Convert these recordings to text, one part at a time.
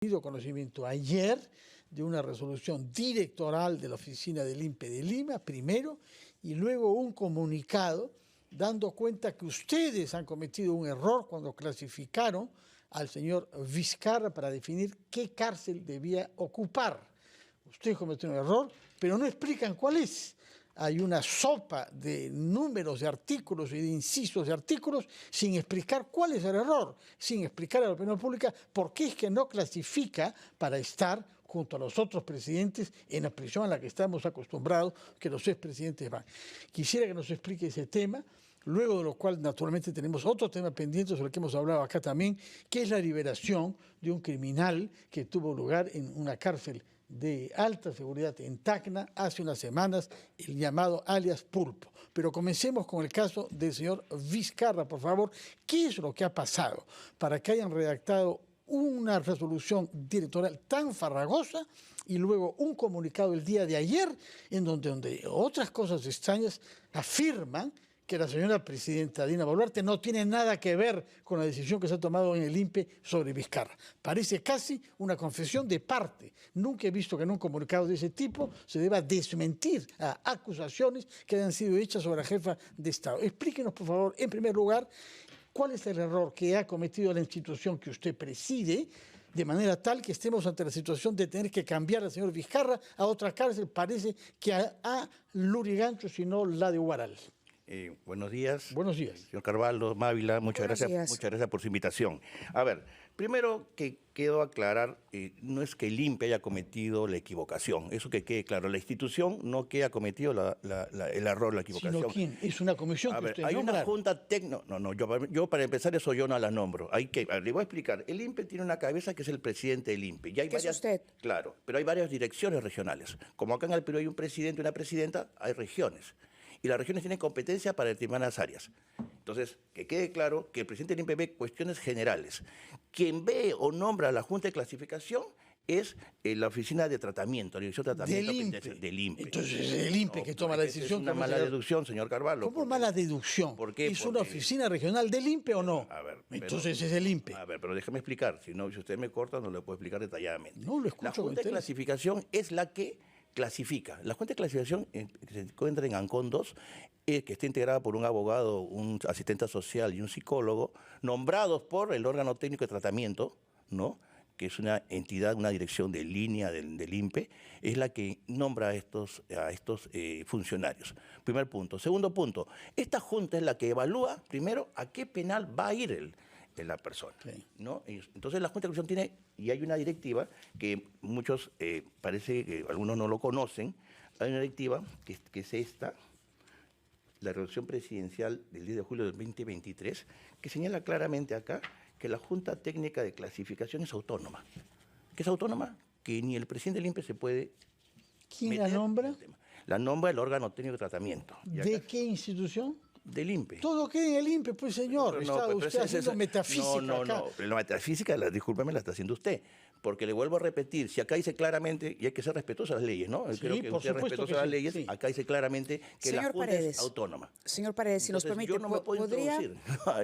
tenido conocimiento ayer de una resolución directoral de la oficina del INPE de Lima, primero, y luego un comunicado dando cuenta que ustedes han cometido un error cuando clasificaron al señor Vizcarra para definir qué cárcel debía ocupar. Ustedes cometieron un error, pero no explican cuál es. Hay una sopa de números de artículos y de incisos de artículos sin explicar cuál es el error, sin explicar a la opinión pública por qué es que no clasifica para estar junto a los otros presidentes en la prisión a la que estamos acostumbrados que los expresidentes van. Quisiera que nos explique ese tema, luego de lo cual naturalmente tenemos otro tema pendiente sobre el que hemos hablado acá también, que es la liberación de un criminal que tuvo lugar en una cárcel de alta seguridad en Tacna hace unas semanas, el llamado alias Pulpo. Pero comencemos con el caso del señor Vizcarra, por favor. ¿Qué es lo que ha pasado para que hayan redactado una resolución directoral tan farragosa y luego un comunicado el día de ayer en donde otras cosas extrañas afirman que la señora presidenta Dina Boluarte no tiene nada que ver con la decisión que se ha tomado en el INPE sobre Vizcarra? Parece casi una confesión de parte. Nunca he visto que en un comunicado de ese tipo se deba desmentir a acusaciones que hayan sido hechas sobre la jefa de Estado. Explíquenos, por favor, en primer lugar, cuál es el error que ha cometido la institución que usted preside, de manera tal que estemos ante la situación de tener que cambiar al señor Vizcarra a otra cárcel, parece que a Lurigancho, sino la de Huaral. Buenos días. Buenos días. Señor Carvalho, Mávila, muchas gracias por su invitación. A ver, primero que quiero aclarar, no es que el INPE haya cometido la equivocación, eso que quede claro, la institución no que ha cometido el error, la equivocación. ¿Sino quién? Es una comisión que usted hay nombra. una junta técnica, yo para empezar eso yo no la nombro, le voy a explicar, el INPE tiene una cabeza que es el presidente del INPE. Y hay ¿Qué es usted? Claro, pero hay varias direcciones regionales, como acá en el Perú hay un presidente y una presidenta, hay regiones. Y las regiones tienen competencia para determinadas áreas. Entonces, que quede claro que el presidente del INPE ve cuestiones generales. Quien ve o nombra a la Junta de Clasificación es la Oficina de Tratamiento, la Dirección de Tratamiento del INPE. Entonces es el INPE que toma la decisión. Es una mala deducción, señor Carvalho. ¿Cómo mala deducción? ¿Por qué? ¿Es una oficina regional del INPE o no? A ver, entonces es el INPE. A ver, pero déjeme explicar. Si usted me corta, no le puedo explicar detalladamente. No, lo escucho. La Junta de Clasificación es la que clasifica. La Junta de Clasificación que se encuentra en Ancón 2, que está integrada por un abogado, un asistente social y un psicólogo, nombrados por el órgano técnico de tratamiento, ¿no?, que es una entidad, una dirección de línea del INPE, es la que nombra a estos funcionarios. Primer punto. Segundo punto, esta junta es la que evalúa, primero, a qué penal va a ir la persona, ¿no? Entonces la Junta de Clasificación tiene, y hay una directiva que muchos, parece que algunos no lo conocen, hay una directiva que es esta, la resolución presidencial del 10 de julio del 2023, que señala claramente acá que la Junta Técnica de Clasificación es autónoma. ¿Qué es autónoma? Que ni el presidente del INPE se puede... ¿Quién la nombra? La nombra el órgano técnico de tratamiento. ¿De qué institución? Del INPE. Todo queda en el INPE, pues señor. Está usted haciendo metafísica acá. La metafísica, discúlpeme, la está haciendo usted. Porque le vuelvo a repetir, si acá dice claramente, y hay que ser respetuoso a las leyes, ¿no? Sí, creo que por usted es respetuoso a las leyes, sí. Acá dice claramente que la Junta es autónoma. Señor Paredes, si nos permite, yo no me puedo introducir,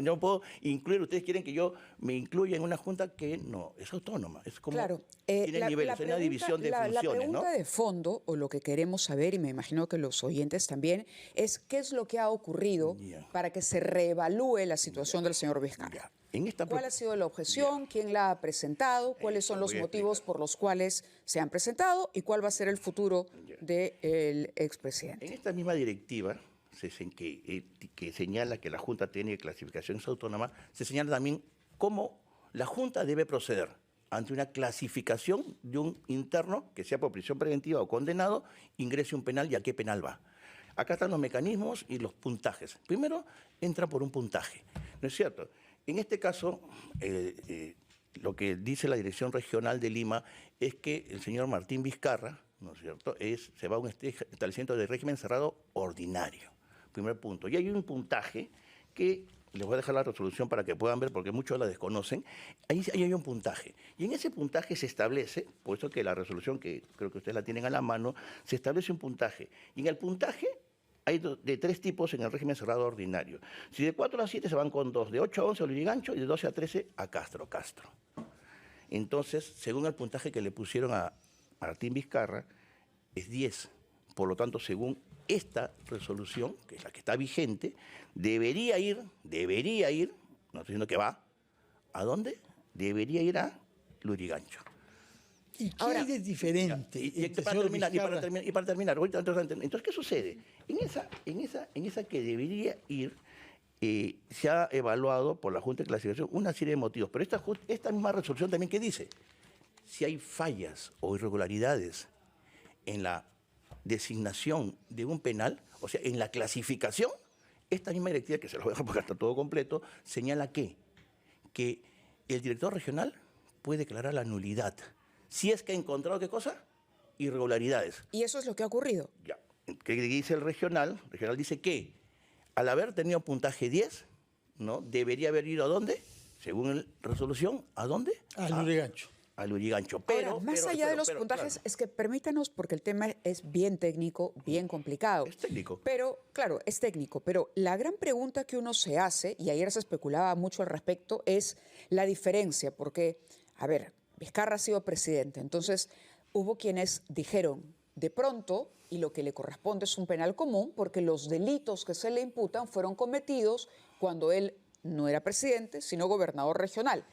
no puedo incluir, ustedes quieren que yo me incluya en una Junta que no, es autónoma, es como, claro, tiene niveles, hay una división de funciones, la pregunta de fondo, o lo que queremos saber, y me imagino que los oyentes también, es qué es lo que ha ocurrido para que se reevalúe la situación del señor Vizcarra. ¿Cuál ha sido la objeción? ¿Quién la ha presentado? ¿Cuáles son los motivos por los cuales se han presentado? ¿Y cuál va a ser el futuro del expresidente? En esta misma directiva que señala que la Junta Técnica de Clasificación es autónoma, se señala también cómo la Junta debe proceder ante una clasificación de un interno que sea por prisión preventiva o condenado, ingrese un penal y a qué penal va. Acá están los mecanismos y los puntajes. Primero, entra por un puntaje, ¿no es cierto? En este caso, lo que dice la Dirección Regional de Lima es que el señor Martín Vizcarra, ¿no es cierto?, se va a un establecimiento de régimen cerrado ordinario. Primer punto. Y hay un puntaje que les voy a dejar la resolución para que puedan ver, porque muchos la desconocen. Ahí hay un puntaje. Y en ese puntaje se establece, por eso que la resolución, que creo que ustedes la tienen a la mano, se establece un puntaje. Y en el puntaje hay de 3 tipos en el régimen cerrado ordinario. Si de 4 a 7 se van con 2, de 8 a 11 a Lurigancho y de 12 a 13 a Castro. Entonces, según el puntaje que le pusieron a Martín Vizcarra, es 10. Por lo tanto, según esta resolución, que es la que está vigente, debería ir, no estoy diciendo que va, ¿a dónde? Debería ir a Lurigancho. ¿Y qué hay de diferente? Y para terminar, ahorita, entonces, ¿qué sucede? En esa que debería ir, se ha evaluado por la Junta de Clasificación una serie de motivos, pero esta misma resolución también, ¿qué dice? Si hay fallas o irregularidades en la designación de un penal, o sea, en la clasificación, esta misma directiva, que se los voy a dejar porque está todo completo, señala que el director regional puede declarar la nulidad si es que ha encontrado, ¿qué cosa? Irregularidades. ¿Y eso es lo que ha ocurrido? Ya. ¿Qué dice el regional? El regional dice que al haber tenido puntaje 10, ¿no? Debería haber ido ¿a dónde? Según la resolución, ¿a dónde? Al Lurigancho. Al Lurigancho. Ahora, más allá de los puntajes, claro, es que permítanos, porque el tema es bien técnico, bien complicado. Es técnico. Pero, claro, es técnico. Pero la gran pregunta que uno se hace, y ayer se especulaba mucho al respecto, es la diferencia. Porque, a ver, Vizcarra ha sido presidente. Entonces, hubo quienes dijeron, de pronto, y lo que le corresponde es un penal común, porque los delitos que se le imputan fueron cometidos cuando él no era presidente, sino gobernador regional.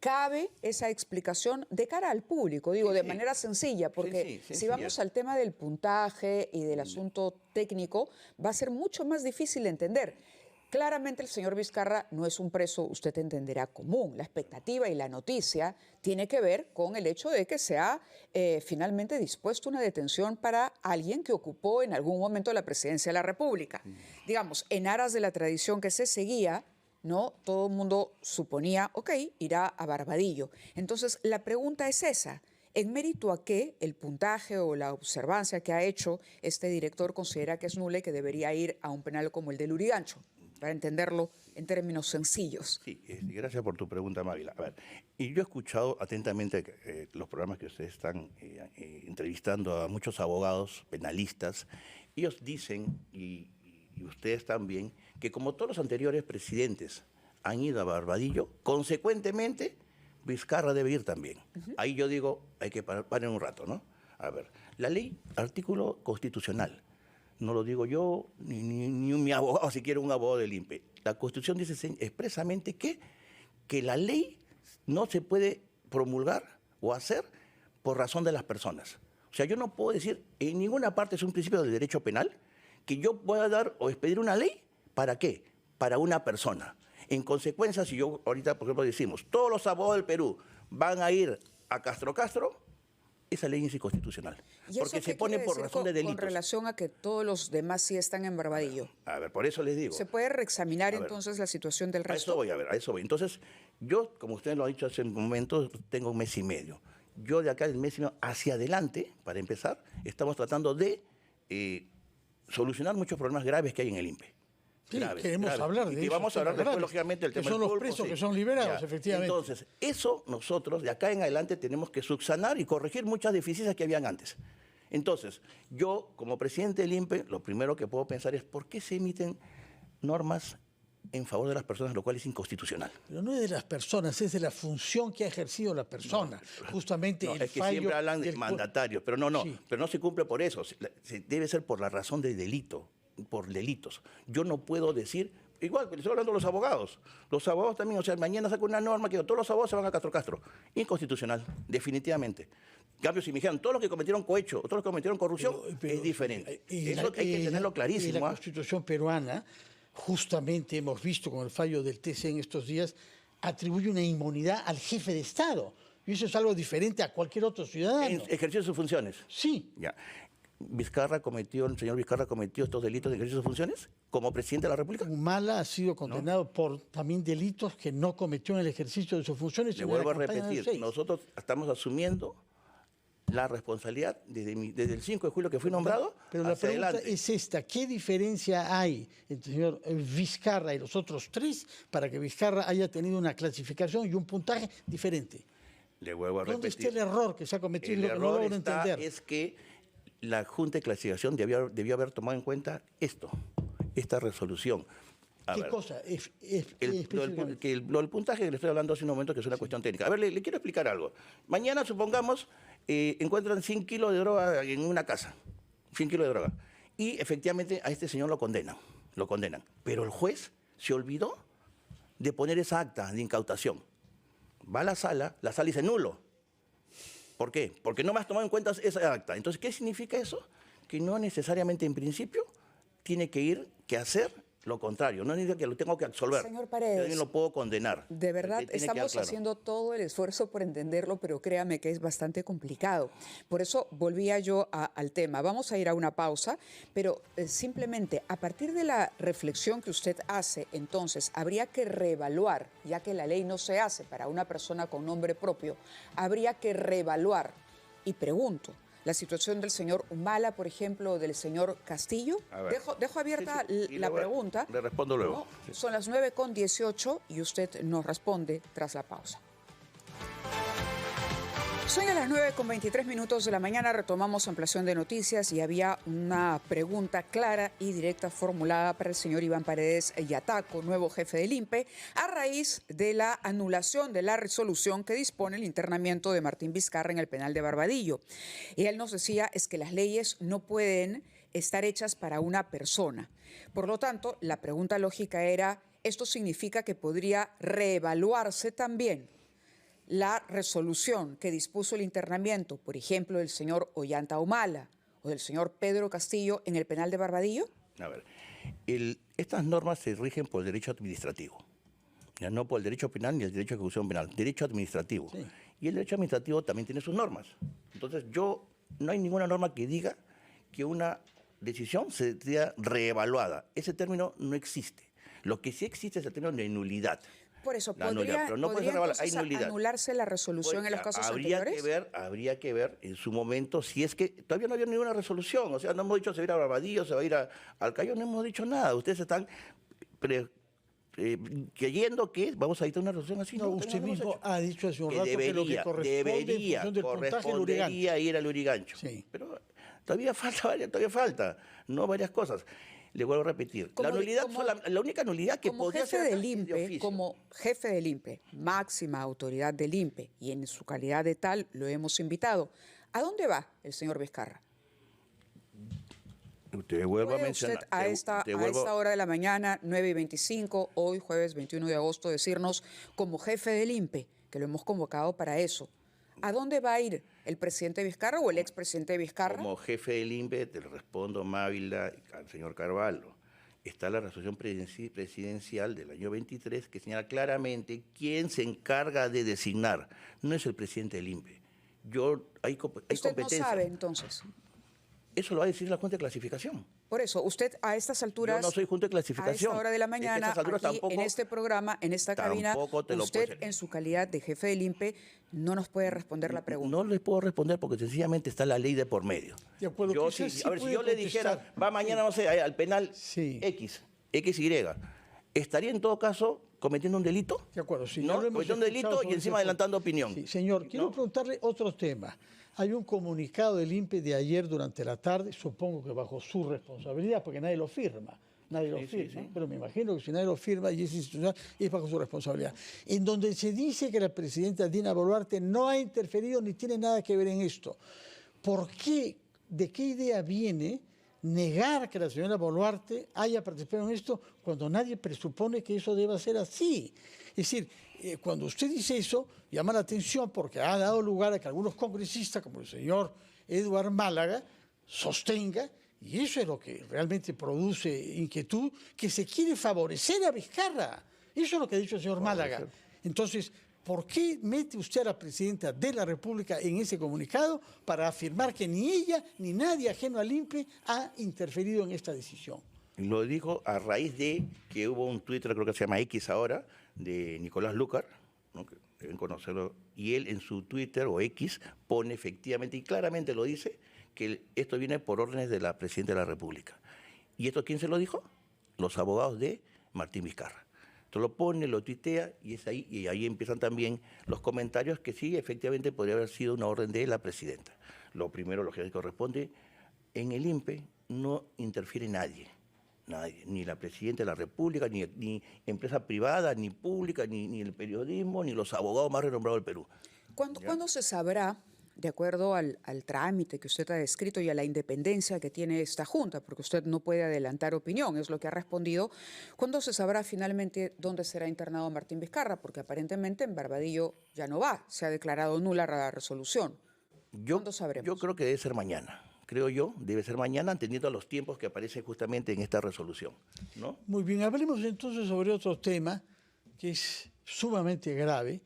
Cabe esa explicación de cara al público, digo, de manera sencilla, porque si vamos al tema del puntaje y del asunto técnico, va a ser mucho más difícil de entender. Claramente el señor Vizcarra no es un preso, usted entenderá, común. La expectativa y la noticia tiene que ver con el hecho de que se ha finalmente dispuesto una detención para alguien que ocupó en algún momento la presidencia de la República. Digamos, en aras de la tradición que se seguía, ¿no? Todo el mundo suponía, ok, irá a Barbadillo. Entonces, la pregunta es esa. ¿En mérito a qué el puntaje o la observancia que ha hecho este director considera que es nula y que debería ir a un penal como el de Lurigancho? Para entenderlo en términos sencillos. Sí, gracias por tu pregunta, Mávila. A ver, y yo he escuchado atentamente los programas que ustedes están entrevistando a muchos abogados penalistas. Ellos dicen, y ustedes también, que como todos los anteriores presidentes han ido a Barbadillo, consecuentemente Vizcarra debe ir también. Ahí yo digo, hay que parar un rato, ¿no? A ver, la ley, artículo constitucional, no lo digo yo, ni mi abogado, siquiera un abogado del INPE. La Constitución dice expresamente que la ley no se puede promulgar o hacer por razón de las personas. O sea, yo no puedo decir, en ninguna parte es un principio del derecho penal, que yo pueda dar o expedir una ley, ¿para qué? Para una persona. En consecuencia, si yo ahorita, por ejemplo, decimos, todos los abogados del Perú van a ir a Castro, esa ley es inconstitucional. Porque se pone por razón de delitos. Con relación a que todos los demás sí están en Barbadillo. A ver, por eso les digo. ¿Se puede reexaminar entonces la situación del resto? A eso voy. Entonces, yo, como usted lo ha dicho hace un momento, tengo 1 mes y medio. Yo de acá del mes y medio hacia adelante, para empezar, estamos tratando de solucionar muchos problemas graves que hay en el INPE. Sí, queremos hablar de eso. Y vamos a hablar después, lógicamente, del tema del pulpo. Son los presos que son liberados, efectivamente. Entonces, eso nosotros, de acá en adelante, tenemos que subsanar y corregir muchas deficiencias que habían antes. Entonces, yo, como presidente del INPE, lo primero que puedo pensar es ¿por qué se emiten normas en favor de las personas, lo cual es inconstitucional? Pero no es de las personas, es de la función que ha ejercido la persona. Justamente el es que siempre hablan de mandatarios, pero no se cumple por eso. Debe ser por la razón del delito, por delitos. Yo no puedo decir, igual que estoy hablando de los abogados. Los abogados también, o sea, mañana saco una norma que todos los abogados se van a Castro. Inconstitucional, definitivamente. En cambio, si me dijeran todos los que cometieron cohecho, todos los que cometieron corrupción, es diferente. Eso hay que tenerlo clarísimo. En la Constitución peruana, justamente hemos visto con el fallo del TC en estos días, atribuye una inmunidad al jefe de Estado. Y eso es algo diferente a cualquier otro ciudadano. ¿Ejerció sus funciones? Sí. Ya. ¿El señor Vizcarra cometió estos delitos de ejercicio de sus funciones como presidente de la República? Humala ha sido condenado por también delitos que no cometió en el ejercicio de sus funciones. Le vuelvo a repetir, nosotros estamos asumiendo la responsabilidad desde el 5 de julio que fui nombrado. Pero la pregunta es esta, ¿qué diferencia hay entre el señor Vizcarra y los otros 3 para que Vizcarra haya tenido una clasificación y un puntaje diferente? Le vuelvo a repetir. ¿Dónde está el error que se ha cometido? El lo que no logro entender. Es que la Junta de Clasificación debió haber tomado en cuenta esta resolución. ¿Qué cosa? Lo del puntaje que le estoy hablando hace un momento, que es una cuestión técnica. A ver, le quiero explicar algo. Mañana, supongamos, encuentran 100 kilos de droga en una casa. 100 kilos de droga. Y efectivamente a este señor lo condenan. Pero el juez se olvidó de poner esa acta de incautación. Va a la sala dice nulo. ¿Por qué? Porque no me has tomado en cuenta esa acta. Entonces, ¿qué significa eso? Que no necesariamente en principio tiene que hacer lo contrario. No significa que lo tengo que absolver. Señor Paredes, yo también lo puedo condenar. De verdad, estamos haciendo todo el esfuerzo por entenderlo, pero créame que es bastante complicado. Por eso volvía yo al tema. Vamos a ir a una pausa, pero simplemente a partir de la reflexión que usted hace, entonces, habría que reevaluar, ya que la ley no se hace para una persona con nombre propio, habría que reevaluar. Y pregunto, la situación del señor Humala, por ejemplo, o del señor Castillo. Dejo abierta la pregunta. Le respondo luego. ¿No? Sí. Son las 9:18 y usted nos responde tras la pausa. Son a las 9:23 de la mañana, retomamos ampliación de noticias y había una pregunta clara y directa formulada para el señor Iván Paredes Yataco, nuevo jefe del INPE, a raíz de la anulación de la resolución que dispone el internamiento de Martín Vizcarra en el penal de Barbadillo. Y él nos decía es que las leyes no pueden estar hechas para una persona. Por lo tanto, la pregunta lógica era, ¿esto significa que podría reevaluarse también la resolución que dispuso el internamiento, por ejemplo, del señor Ollanta Humala o del señor Pedro Castillo en el penal de Barbadillo? A ver, estas normas se rigen por el derecho administrativo, ya no por el derecho penal ni el derecho de ejecución penal, derecho administrativo. Sí. Y el derecho administrativo también tiene sus normas. Entonces, no hay ninguna norma que diga que una decisión sea reevaluada. Ese término no existe. Lo que sí existe es el término de nulidad. Por eso, ¿podría anularse la resolución en los casos anteriores? Habría que ver en su momento si es que todavía no había ninguna resolución. O sea, no hemos dicho se va a ir a Barbadillo, se va a ir al Callao, no hemos dicho nada. Ustedes están creyendo que vamos a dictar una resolución así. No, usted mismo ha dicho hace un rato que lo que correspondería ir al Lurigancho. Sí. Pero todavía falta, no varias cosas. Le vuelvo a repetir, la única nulidad que podría ser como jefe del INPE, máxima autoridad del INPE, y en su calidad de tal lo hemos invitado. ¿A dónde va el señor Vizcarra? Te vuelvo a mencionar. Usted a esta hora de la mañana, 9:25, hoy jueves 21 de agosto, decirnos como jefe del INPE, que lo hemos convocado para eso, ¿a dónde va a ir el presidente Vizcarra o el expresidente Vizcarra? Como jefe del INPE, te respondo, Mávila, al señor Carvalho. Está la resolución presidencial del año 23 que señala claramente quién se encarga de designar. No es el presidente del INPE. Hay ¿Usted competencia. No sabe, entonces? Eso lo va a decir la Junta de Clasificación. Por eso, usted a estas alturas... Yo no soy Junta de Clasificación. A esta hora de la mañana, aquí en este programa, en esta cabina, usted en su calidad de jefe del INPE no nos puede responder la pregunta. No les puedo responder porque sencillamente está la ley de por medio. De acuerdo, si yo le dijera, va mañana, no sé, al penal XY, ¿estaría en todo caso cometiendo un delito? De acuerdo, sí. No, cometiendo un delito y encima adelantando opinión. Sí, señor, quiero preguntarle otro tema. Hay un comunicado del INPE de ayer durante la tarde, supongo que bajo su responsabilidad, porque nadie lo firma. Pero me imagino que si nadie lo firma y es institucional, es bajo su responsabilidad. En donde se dice que la presidenta Dina Boluarte no ha interferido ni tiene nada que ver en esto. ¿Por qué? ¿De qué idea viene negar que la señora Boluarte haya participado en esto cuando nadie presupone que eso deba ser así? Es decir, cuando usted dice eso, llama la atención porque ha dado lugar a que algunos congresistas, como el señor Eduard Málaga, sostenga, y eso es lo que realmente produce inquietud, que se quiere favorecer a Vizcarra. Eso es lo que ha dicho el señor Málaga. Entonces, ¿por qué mete usted a la presidenta de la República en ese comunicado para afirmar que ni ella ni nadie ajeno al INPE ha interferido en esta decisión? Lo dijo a raíz de que hubo un Twitter, creo que se llama X ahora, de Nicolás Lucar, ¿no? Que deben conocerlo, y él en su Twitter o X pone efectivamente y claramente lo dice, que esto viene por órdenes de la Presidenta de la República. ¿Y esto quién se lo dijo? Los abogados de Martín Vizcarra. Entonces lo pone, lo tuitea y ahí empiezan también los comentarios que sí, efectivamente podría haber sido una orden de la Presidenta. Lo primero, lo que corresponde, en el INPE no interfiere nadie. Nadie, ni la Presidenta de la República, ni empresa privada, ni pública, ni el periodismo, ni los abogados más renombrados del Perú. ¿Cuándo se sabrá, de acuerdo al trámite que usted ha descrito y a la independencia que tiene esta Junta, porque usted no puede adelantar opinión, es lo que ha respondido, ¿cuándo se sabrá finalmente dónde será internado Martín Vizcarra? Porque aparentemente en Barbadillo ya no va, se ha declarado nula la resolución. ¿Cuándo sabremos? Yo creo que debe ser mañana. Creo yo, debe ser mañana, atendiendo a los tiempos que aparecen justamente en esta resolución, ¿no? Muy bien, hablemos entonces sobre otro tema que es sumamente grave,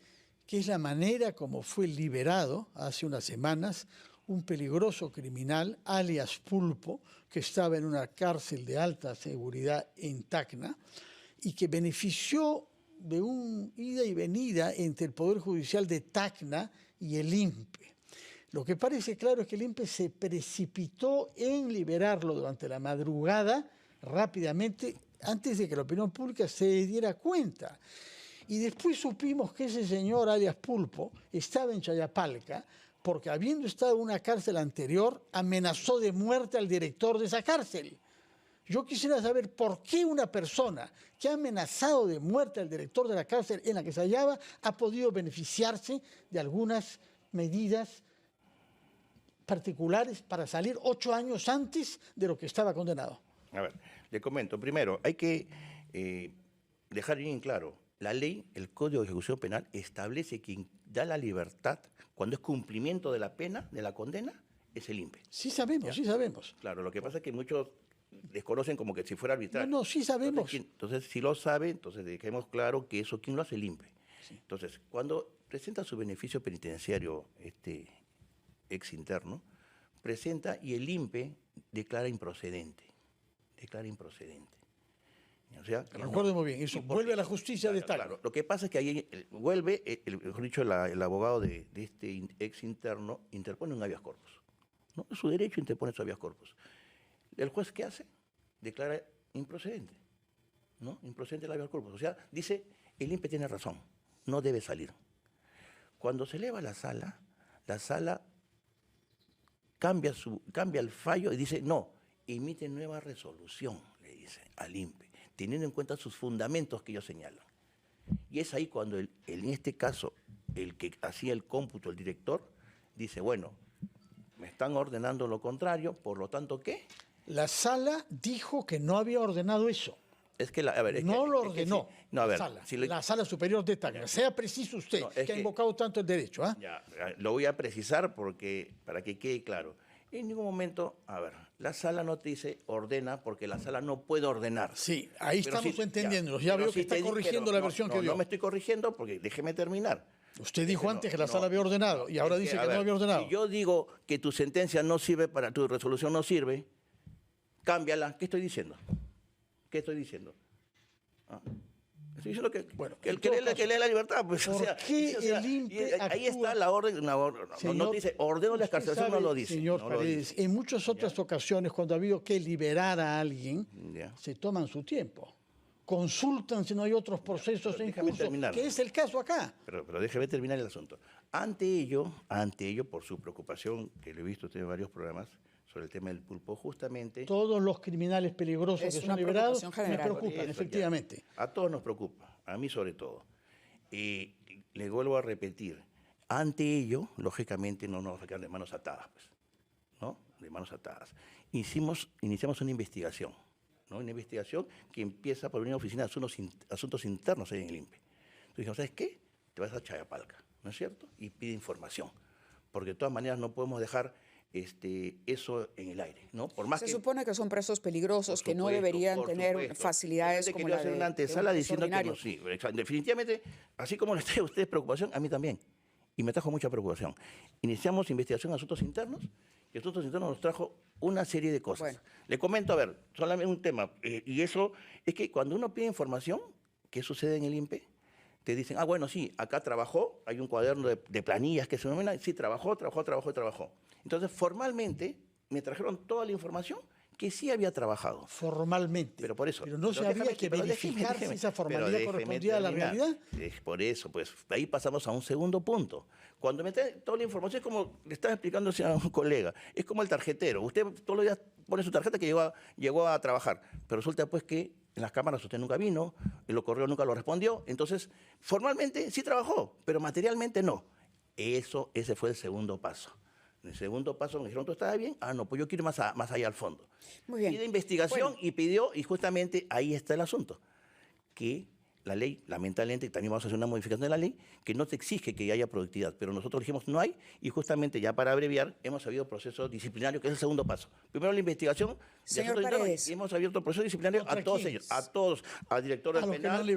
que es la manera como fue liberado hace unas semanas un peligroso criminal, alias Pulpo, que estaba en una cárcel de alta seguridad en Tacna y que benefició de un ida y venida entre el Poder Judicial de Tacna y el INPE. Lo que parece claro es que el INPE se precipitó en liberarlo durante la madrugada rápidamente antes de que la opinión pública se diera cuenta. Y después supimos que ese señor, alias Pulpo, estaba en Chayapalca porque, habiendo estado en una cárcel anterior, amenazó de muerte al director de esa cárcel. Yo quisiera saber por qué una persona que ha amenazado de muerte al director de la cárcel en la que se hallaba ha podido beneficiarse de algunas medidas particulares para salir 8 años antes de lo que estaba condenado. A ver, le comento. Primero, hay que dejar bien claro, la ley, el Código de Ejecución Penal, establece que quien da la libertad cuando es cumplimiento de la pena, de la condena, es el INPE. Sí sabemos, ¿ya? Sí sabemos. Claro, lo que pasa es que muchos desconocen como que si fuera arbitrario. No, sí sabemos. Entonces, si lo sabe, entonces dejemos claro que eso, ¿quién lo hace? El INPE. Sí. Entonces, cuando presenta su beneficio penitenciario ex interno, presenta y el INPE declara improcedente. Declara improcedente. O sea, recuerdo muy bien, eso vuelve a la justicia de Tacna. Claro, lo que pasa es que ahí vuelve, mejor dicho, el abogado de este ex interno interpone un habeas corpus. ¿No? Es su derecho, interpone su habeas corpus. ¿El juez qué hace? Declara improcedente. ¿No? Improcedente el habeas corpus. O sea, dice, el INPE tiene razón, no debe salir. Cuando se eleva la sala cambia el fallo y dice, no, emite nueva resolución, le dice al INPE, teniendo en cuenta sus fundamentos que ellos señalan. Y es ahí cuando, en este caso, el que hacía el cómputo, el director, dice, bueno, me están ordenando lo contrario, por lo tanto, ¿qué? La sala dijo que no había ordenado eso. Es que lo ordenó. Sí. No, a ver, la sala superior de Tacna. Sea preciso usted, que ha invocado tanto el derecho. Ya, lo voy a precisar para que quede claro. En ningún momento, a ver, la sala no te dice ordena porque la sala no puede ordenar. Sí, ahí estamos entendiéndolo. Ya veo que está corrigiendo la versión que dio. No me estoy corrigiendo porque déjeme terminar. Usted dijo antes que la sala había ordenado y ahora dice que no había ordenado. Si yo digo que tu sentencia no sirve tu resolución no sirve, cámbiala. ¿Qué estoy diciendo? ¿Qué estoy diciendo? Estoy diciendo que el que lee la libertad, pues, el INPE ahí está la orden, no dice ordeno la excarcelación, no lo dice. Señor Paredes, en muchas otras ocasiones, cuando ha habido que liberar a alguien, se toman su tiempo. Consultan si no hay otros procesos en curso, que es el caso acá. Pero déjeme terminar el asunto. Ante ello, por su preocupación, que lo he visto usted en varios programas, sobre el tema del pulpo, justamente... Todos los criminales peligrosos que son liberados nos preocupan, efectivamente. A todos nos preocupa, a mí sobre todo. Le vuelvo a repetir, ante ello, lógicamente no nos vamos a quedar de manos atadas, pues, ¿no? De manos atadas. Iniciamos una investigación, ¿no? Una investigación que empieza por una oficina de asuntos internos ahí en el INPE. Entonces dijimos, ¿sabes qué? Te vas a Chayapalca, ¿no es cierto? Y pide información, porque de todas maneras no podemos dejar eso en el aire, ¿no? Por más se supone que son presos peligrosos, que no deberían tener facilidades como la de hacer una antesala diciendo que no, sí, definitivamente, así como le trae a usted preocupación, a mí también, y me trajo mucha preocupación. Iniciamos investigación en asuntos internos, y asuntos internos nos trajo una serie de cosas. Bueno. Le comento, a ver, solamente un tema, y eso es que cuando uno pide información, ¿qué sucede en el INPE? Te dicen, bueno, sí, acá trabajó, hay un cuaderno de planillas que se denomina, sí, trabajó. Entonces, formalmente, me trajeron toda la información que sí había trabajado. Formalmente. Pero por eso. Pero no se había que verificar si esa formalidad correspondía a la realidad. Es por eso, pues ahí pasamos a un segundo punto. Cuando me trae toda la información, es como le estaba explicando a un colega, es como el tarjetero. Usted todos los días pone su tarjeta que llegó a trabajar, pero resulta pues que en las cámaras usted nunca vino, el correo nunca lo respondió, entonces formalmente sí trabajó, pero materialmente no. Ese fue el segundo paso. En el segundo paso me dijeron, ¿tú estabas bien? Ah, no, pues yo quiero ir más allá al fondo. Muy bien. Pide investigación y pidió, y justamente ahí está el asunto, que la ley, lamentablemente, también vamos a hacer una modificación de la ley, que no te exige que haya productividad, pero nosotros dijimos no hay, y justamente ya para abreviar, hemos abierto proceso disciplinario, que es el segundo paso. Primero la investigación, señor Paredes, y hemos abierto proceso disciplinario a todos ellos, a todos, al director del penal,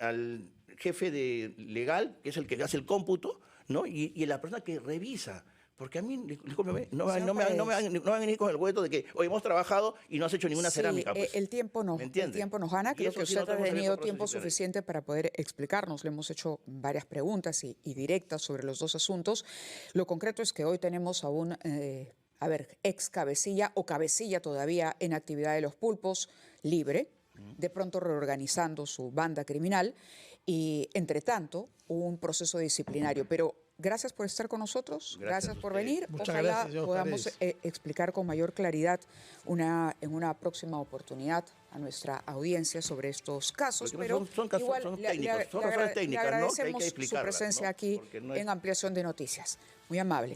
al jefe legal, que es el que hace el cómputo, ¿no? Y la persona que revisa. Porque a mí, discúlpeme, no van a venir con el hueto de que hoy hemos trabajado y no has hecho ninguna cerámica. Pues. El tiempo nos gana. Creo que usted ha tenido tiempo suficiente para poder explicarnos. Le hemos hecho varias preguntas y directas sobre los dos asuntos. Lo concreto es que hoy tenemos a un, ex cabecilla o cabecilla todavía en actividad de los pulpos, libre, de pronto reorganizando su banda criminal y, entre tanto, un proceso disciplinario. Pero gracias por estar con nosotros, gracias por venir. Ojalá podamos explicar con mayor claridad en una próxima oportunidad a nuestra audiencia sobre estos casos. Porque pero son técnicos, son razones técnicas, le agradecemos ¿no? Que hay que su presencia aquí en en Ampliación de Noticias. Muy amable.